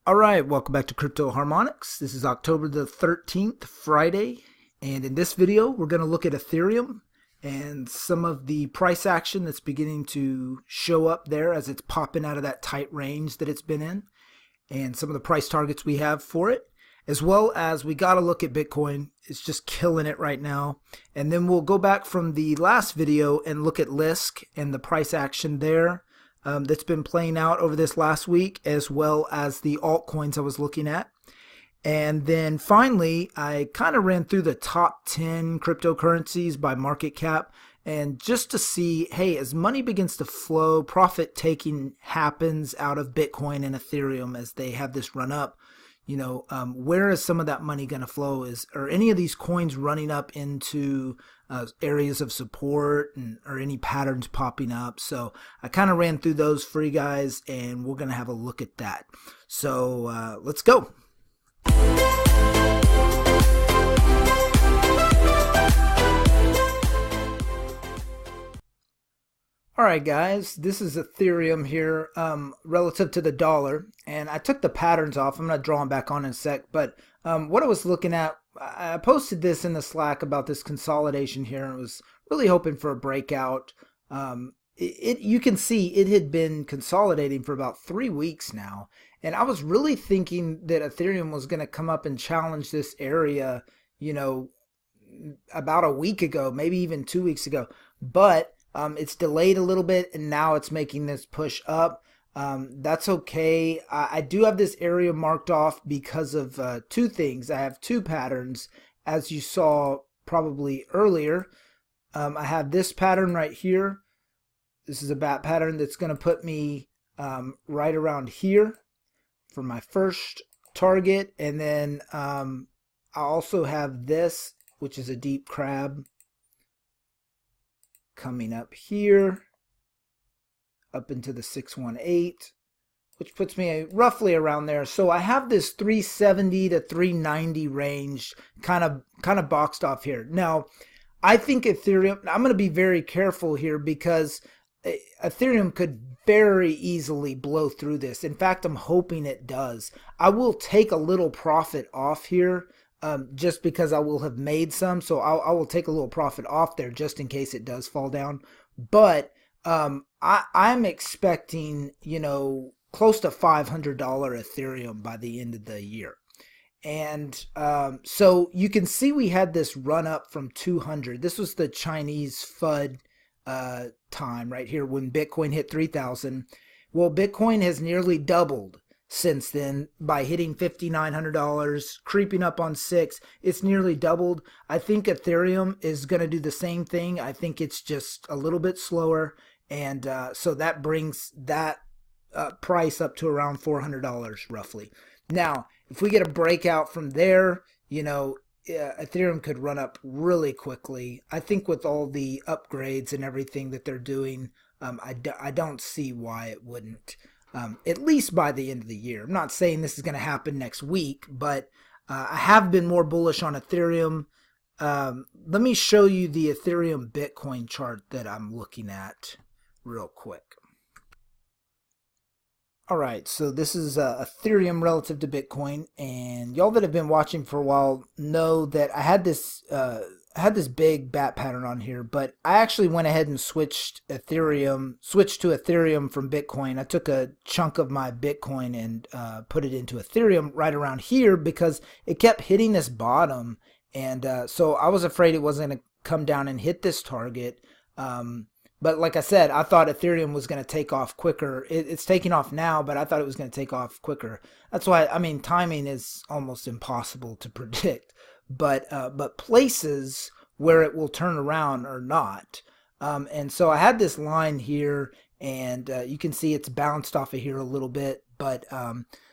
All right, welcome back to Crypto Harmonics. This is October the 13th, Friday, and in this video, we're going to look at Ethereum and some of the price action that's beginning to show up there as it's popping out of that tight range that it's been in, and some of the price targets we have for it, as well as we got to look at Bitcoin. It's just killing it right now. And then we'll go back from the last video and look at Liske and the price action there. That's been playing out over this last week, as well as the altcoins I was looking at. And then finally, I kind of ran through the top 10 cryptocurrencies by market cap, and just to see, hey, as money begins to flow, profit taking happens out of Bitcoin and Ethereum as they have this run up, where is some of that money going to flow? Are any of these coins running up into areas of support, or any patterns popping up? So I kind of ran through those for you guys, and we're going to have a look at that. So let's go. All right, guys, this is Ethereum here relative to the dollar, and I took the patterns off. I'm going to draw them back on in a sec, but what I was looking at, I posted this in the Slack about this consolidation here, and was really hoping for a breakout. You can see it had been consolidating for about 3 weeks now, and I was really thinking that Ethereum was going to come up and challenge this area, about a week ago, maybe even 2 weeks ago, but it's delayed a little bit, and now it's making this push up. That's okay. I do have this area marked off because of two things. I have two patterns, as you saw probably earlier. I have this pattern right here. This is a bat pattern that's going to put me right around here for my first target. And then I also have this, which is a deep crab, coming up here, up into the 618, which puts me roughly around there. So I have this 370 to 390 range kind of boxed off here. Now, I think Ethereum, I'm going to be very careful here because Ethereum could very easily blow through this. In fact, I'm hoping it does. I will take a little profit off here, just because I will have made some, so I will take a little profit off there just in case it does fall down. But I'm expecting, close to $500 Ethereum by the end of the year. And so you can see we had this run up from 200. This was the Chinese FUD time right here when Bitcoin hit 3,000. Well, Bitcoin has nearly doubled since then by hitting $5,900, creeping up on 6. It's nearly doubled. I think Ethereum is going to do the same thing. I think it's just a little bit slower, and so that brings that price up to around $400 roughly. Now, if we get a breakout from there, Ethereum could run up really quickly. I think with all the upgrades and everything that they're doing, I don't see why it wouldn't. At least by the end of the year. I'm not saying this is going to happen next week, but I have been more bullish on Ethereum. Let me show you the Ethereum Bitcoin chart that I'm looking at real quick. All right, so this is Ethereum relative to Bitcoin, and y'all that have been watching for a while know that I had this big bat pattern on here, but I actually went ahead and switched to Ethereum from Bitcoin. I took a chunk of my Bitcoin and put it into Ethereum right around here because it kept hitting this bottom, and so I was afraid it wasn't going to come down and hit this target. But like I said, I thought Ethereum was going to take off quicker. It's taking off now, but I thought it was going to take off quicker. That's why, timing is almost impossible to predict. But places where it will turn around or not. And so I had this line here, and you can see it's bounced off of here a little bit. But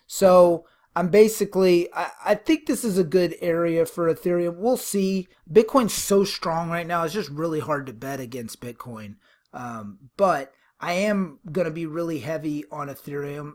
so I'm basically, I think this is a good area for Ethereum. We'll see. Bitcoin's so strong right now, it's just really hard to bet against Bitcoin. But I am going to be really heavy on Ethereum.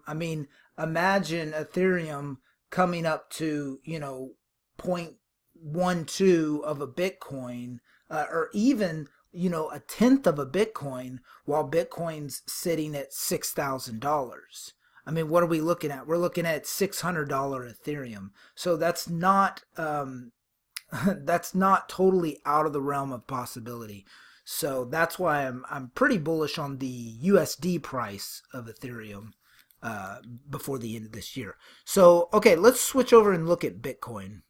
Imagine Ethereum coming up to, 0.12 of a Bitcoin, or even, a tenth of a Bitcoin, while Bitcoin's sitting at $6,000. I mean, what are we looking at? We're looking at $600 Ethereum. So that's not that's not totally out of the realm of possibility. So that's why I'm pretty bullish on the USD price of Ethereum before the end of this year. So, okay, let's switch over and look at Bitcoin.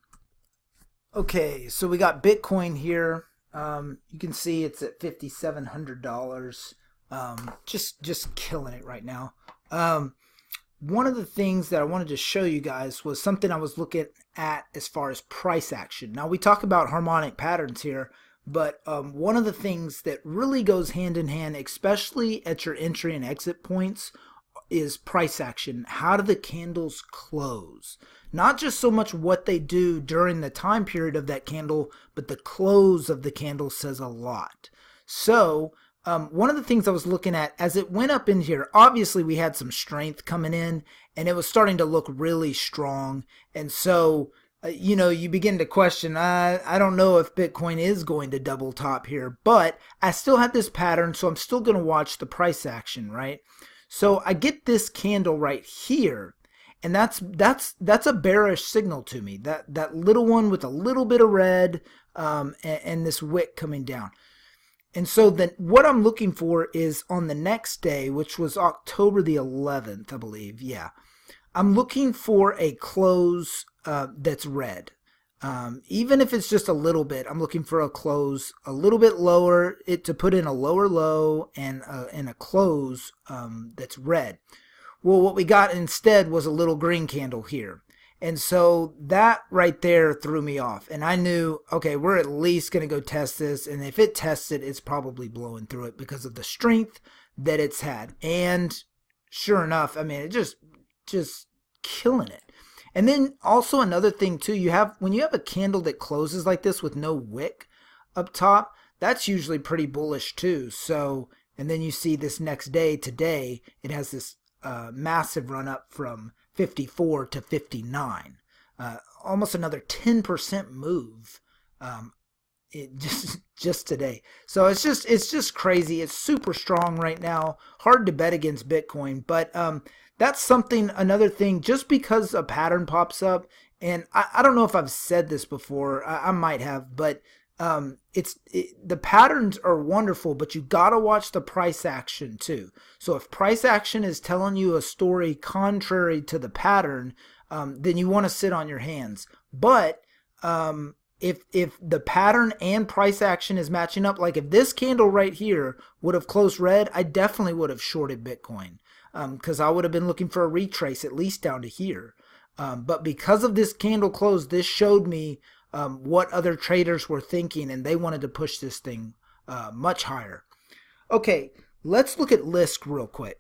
Okay, so we got Bitcoin here. You can see it's at $5,700. Just killing it right now. One of the things that I wanted to show you guys was something I was looking at as far as price action. Now, we talk about harmonic patterns here, but one of the things that really goes hand in hand, especially at your entry and exit points, is price action. How do the candles close? Not just so much what they do during the time period of that candle, but the close of the candle says a lot. So one of the things I was looking at as it went up in here, obviously we had some strength coming in and it was starting to look really strong. And so, you know, you begin to question, I don't know if Bitcoin is going to double top here, but I still have this pattern, so I'm still going to watch the price action, right? So I get this candle right here, and that's a bearish signal to me. That little one with a little bit of red and this wick coming down. And so then what I'm looking for is on the next day, which was October the 11th, I believe. Yeah. I'm looking for a close that's red. Even if it's just a little bit, I'm looking for a close a little bit lower, to put in a lower low and a close that's red. Well, what we got instead was a little green candle here. And so that right there threw me off. And I knew, okay, we're at least going to go test this. And if it tests it, it's probably blowing through it because of the strength that it's had. And sure enough, I mean, it just killing it. And then also another thing too, when you have a candle that closes like this with no wick up top, that's usually pretty bullish too. So, and then you see this next day, today, it has this massive run up from 54 to 59, almost another 10% move just today. So it's just crazy. It's super strong right now. Hard to bet against Bitcoin, but that's another thing, just because a pattern pops up, and I don't know if I've said this before, I might have, but the patterns are wonderful, but you gotta watch the price action too. So if price action is telling you a story contrary to the pattern, then you want to sit on your hands. But if the pattern and price action is matching up, like if this candle right here would have closed red, I definitely would have shorted Bitcoin, because I would have been looking for a retrace at least down to here. But because of this candle close, this showed me what other traders were thinking, and they wanted to push this thing much higher. Okay, let's look at Liske real quick.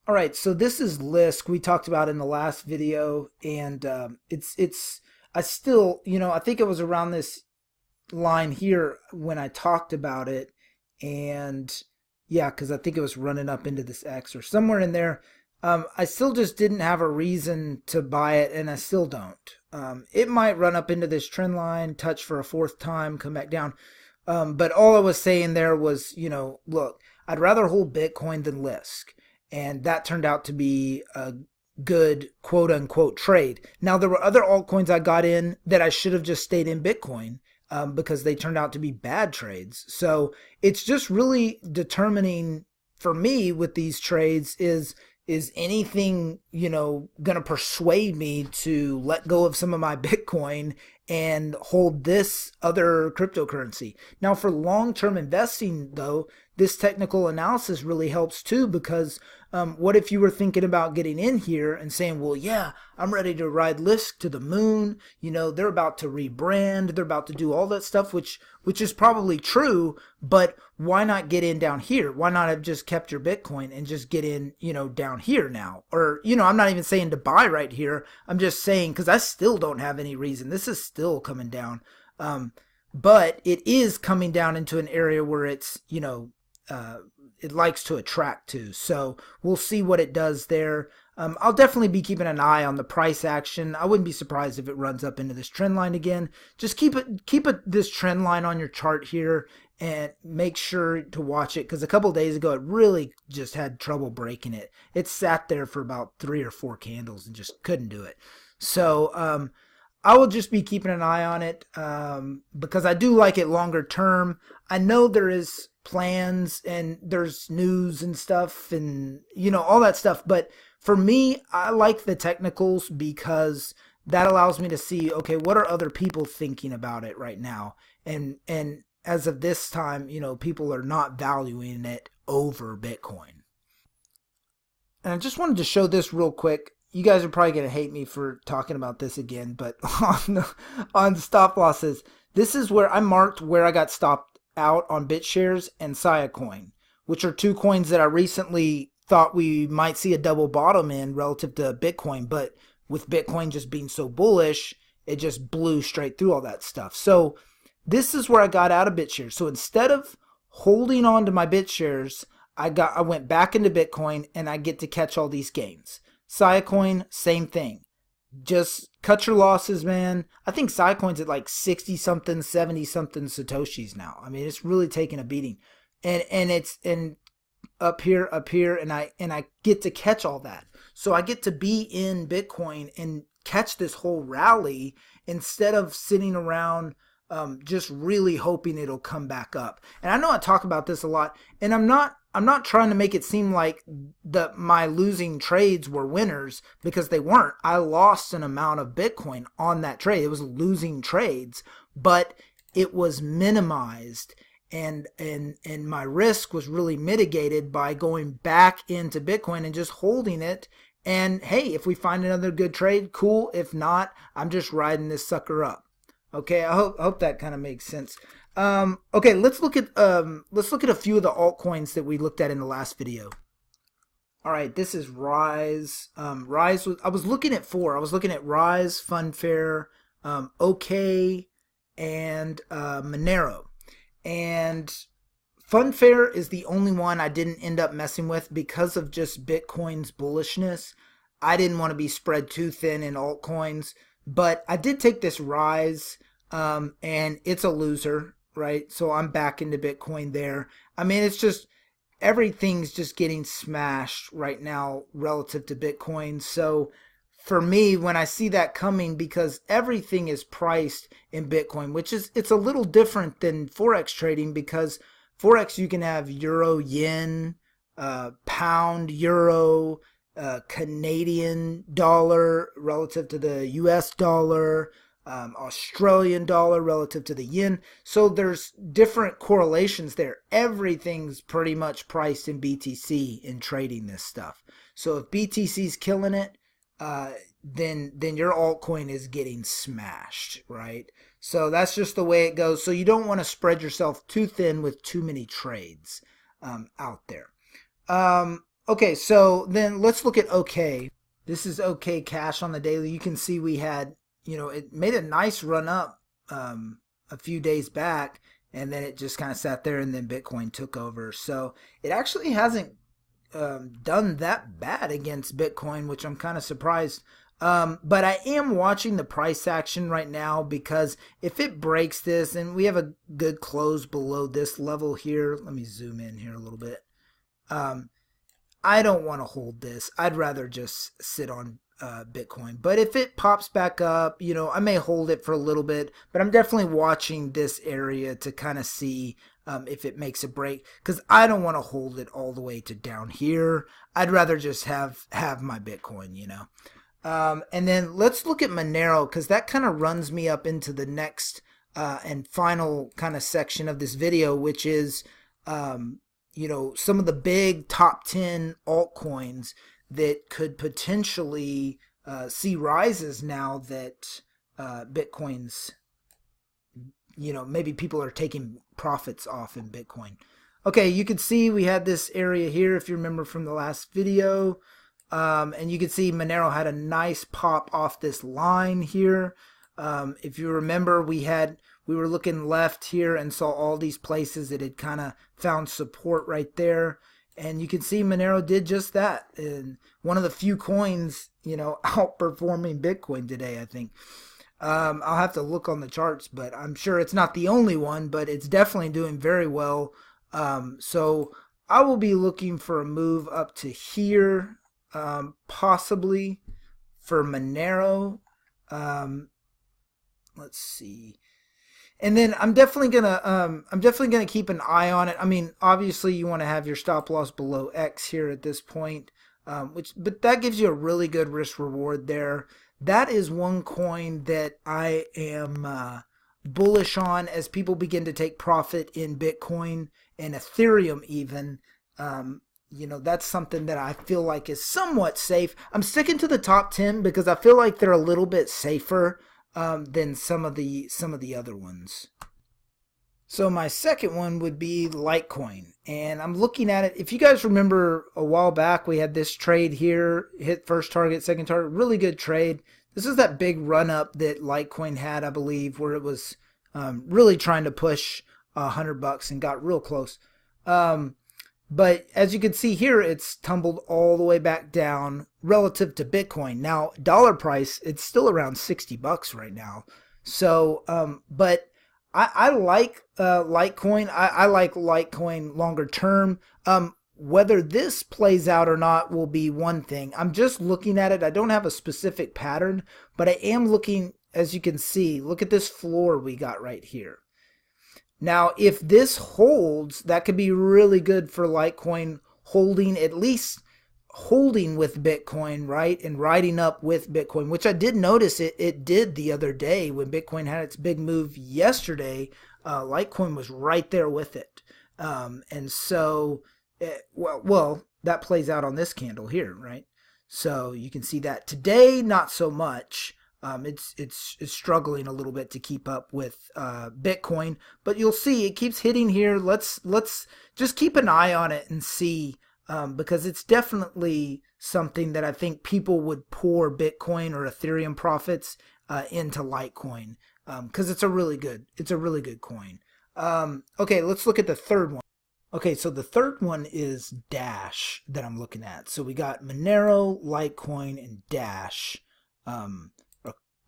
All right, so this is Liske we talked about in the last video, and I still, I think it was around this line here when I talked about it, and yeah, because I think it was running up into this X or somewhere in there. I still just didn't have a reason to buy it, and I still don't. It might run up into this trend line, touch for a fourth time, come back down. But all I was saying there was, look, I'd rather hold Bitcoin than Liske. And that turned out to be a good quote unquote trade. Now, there were other altcoins I got in that I should have just stayed in Bitcoin because they turned out to be bad trades. So it's just really determining for me with these trades is anything, going to persuade me to let go of some of my Bitcoin and hold this other cryptocurrency. Now, for long-term investing, though, this technical analysis really helps too, because what if you were thinking about getting in here and saying, well, yeah, I'm ready to ride Liske to the moon. They're about to rebrand. They're about to do all that stuff, which is probably true, but why not get in down here? Why not have just kept your Bitcoin and just get in, down here now? Or, I'm not even saying to buy right here. I'm just saying, because I still don't have any reason. This is still coming down. But it is coming down into an area where it's, it likes to attract to. So we'll see what it does there. I'll definitely be keeping an eye on the price action. I wouldn't be surprised if it runs up into this trend line again. Just keep this trend line on your chart here, and make sure to watch it, because a couple days ago it really just had trouble breaking it. It sat there for about 3 or 4 candles and just couldn't do it. So I will just be keeping an eye on it because I do like it longer term. I know there is plans and there's news and stuff and all that stuff, but for me, I like the technicals because that allows me to see, okay, what are other people thinking about it right now? And as of this time, people are not valuing it over Bitcoin. And I just wanted to show this real quick. You guys are probably going to hate me for talking about this again, but on stop losses, this is where I marked where I got stopped out on BitShares and SiaCoin, which are 2 coins that I recently thought we might see a double bottom in relative to Bitcoin, but with Bitcoin just being so bullish, it just blew straight through all that stuff. So this is where I got out of BitShares. So instead of holding on to my BitShares, I went back into Bitcoin and I get to catch all these gains. SiaCoin, same thing. Just cut your losses, man. I think SiaCoin's at like 60 something, 70 something Satoshis now. I mean, it's really taking a beating. And it's up here, and I get to catch all that. So I get to be in Bitcoin and catch this whole rally instead of sitting around just really hoping it'll come back up. And I know I talk about this a lot, and I'm not trying to make it seem like my losing trades were winners, because they weren't. I lost an amount of Bitcoin on that trade. It was losing trades, but it was minimized, and my risk was really mitigated by going back into Bitcoin and just holding it. And hey, if we find another good trade, cool. If not, I'm just riding this sucker up. Okay, I hope that kind of makes sense. Okay, let's look at a few of the altcoins that we looked at in the last video. All right, this is Rise. Rise I was looking at 4. I was looking at Rise, Funfair, OK, and Monero. And Funfair is the only one I didn't end up messing with because of just Bitcoin's bullishness. I didn't want to be spread too thin in altcoins, but I did take this Rise, and it's a loser, right? So I'm back into Bitcoin there. I mean, it's just everything's just getting smashed right now relative to Bitcoin. So for me, when I see that coming, because everything is priced in Bitcoin, it's a little different than Forex trading, because Forex, you can have euro, yen, pound, euro, Canadian dollar relative to the US dollar, Australian dollar relative to the yen. So there's different correlations there. Everything's pretty much priced in BTC in trading this stuff. So if BTC's killing it, then your altcoin is getting smashed, right? So that's just the way it goes. So you don't want to spread yourself too thin with too many trades out there. Okay, so then let's look at OK. This is OK Cash on the daily. You can see we had, it made a nice run up a few days back, and then it just kind of sat there, and then Bitcoin took over. So it actually hasn't done that bad against Bitcoin, which I'm kind of surprised. But I am watching the price action right now, because if it breaks this, and we have a good close below this level here, let me zoom in here a little bit. I don't want to hold this. I'd rather just sit on Bitcoin. But if it pops back up, I may hold it for a little bit, but I'm definitely watching this area to kind of see if it makes a break, because I don't want to hold it all the way to down here. I'd rather just have my Bitcoin, and then let's look at Monero, because that kind of runs me up into the next and final kind of section of this video, which is some of the big top 10 altcoins that could potentially see rises now that Bitcoin's, maybe people are taking profits off in Bitcoin. Okay, you can see we had this area here, if you remember from the last video, and you can see Monero had a nice pop off this line here. If you remember, we were looking left here and saw all these places that had kind of found support right there. And you can see Monero did just that. And one of the few coins, outperforming Bitcoin today, I think. I'll have to look on the charts, but I'm sure it's not the only one, but it's definitely doing very well. So I will be looking for a move up to here, possibly for Monero. Let's see. And then I'm definitely gonna keep an eye on it. I mean, obviously you want to have your stop loss below X here at this point, but that gives you a really good risk reward there. That is one coin that I am bullish on as people begin to take profit in Bitcoin and Ethereum even. You know, that's something that I feel like is somewhat safe. I'm sticking to the top 10 because I feel like they're a little bit safer than some of the other ones. So my second one would be Litecoin, and I'm looking at it. If you guys remember a while back, we had this trade here, hit first target, second target, really good trade. This is that big run up that Litecoin had, I believe, where it was really trying to push $100 and got real close. But as you can see here, it's tumbled all the way back down relative to Bitcoin. Now, dollar price, it's still around $60 right now. So, but I like Litecoin. I like Litecoin longer term. Whether this plays out or not will be one thing. I'm just looking at it. I don't have a specific pattern, but I am looking, as you can see, look at this floor we got right here. Now, if this holds, that could be really good for Litecoin holding, at least holding with Bitcoin, right? And riding up with Bitcoin, which I did notice it did the other day when Bitcoin had its big move yesterday. Litecoin was right there with it. And so, well, that plays out on this candle here, right? So you can see that today, not so much. It's struggling a little bit to keep up with Bitcoin, but you'll see it keeps hitting here. Let's just keep an eye on it and see, because it's definitely something that I think people would pour Bitcoin or Ethereum profits into Litecoin, because it's a really good coin. Okay, let's look at the third one. Okay, so the third one is Dash that I'm looking at. So we got Monero, Litecoin, and Dash.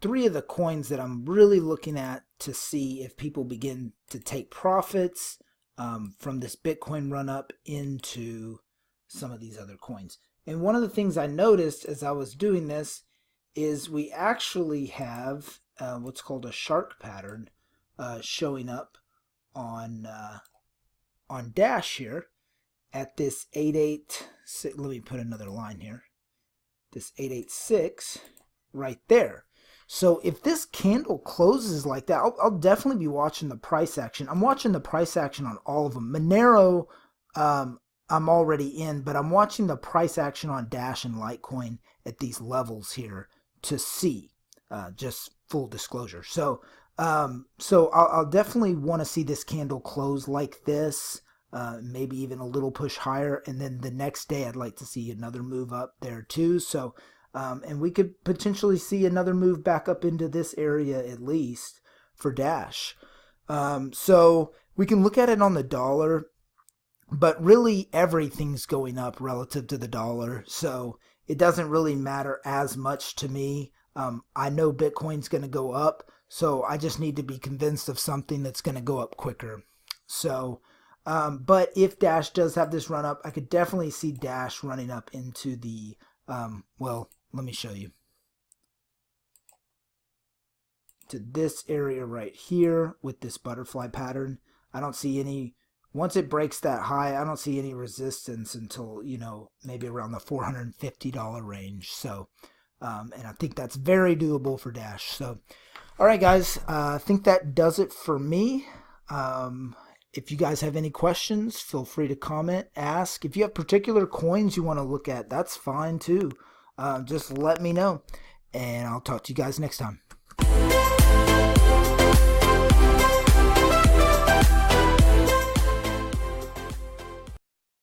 Three of the coins that I'm really looking at to see if people begin to take profits from this Bitcoin run up into some of these other coins. And one of the things I noticed as I was doing this is we actually have what's called a shark pattern showing up on Dash here at this 886. Let me put another line here. This 886 right there. So if this candle closes like that, I'll definitely be watching the price action. I'm watching the price action on all of them. Monero, I'm already in, but I'm watching the price action on Dash and Litecoin at these levels here to see, just full disclosure. So I'll definitely want to see this candle close like this, maybe even a little push higher. And then the next day, I'd like to see another move up there too. So, and we could potentially see another move back up into this area at least for Dash. So we can look at it on the dollar, but really everything's going up relative to the dollar. So it doesn't really matter as much to me. I know Bitcoin's going to go up, so I just need to be convinced of something that's going to go up quicker. So, but if Dash does have this run up, I could definitely see Dash running up into the, well, let me show you. To this area right here with this butterfly pattern. I don't see any, once it breaks that high, I don't see any resistance until, you know, maybe around the $450 range. So, and I think that's very doable for Dash. So, all right, guys, I think that does it for me. If you guys have any questions, feel free to comment, ask. If you have particular coins you want to look at, that's fine too. Just let me know, and I'll talk to you guys next time.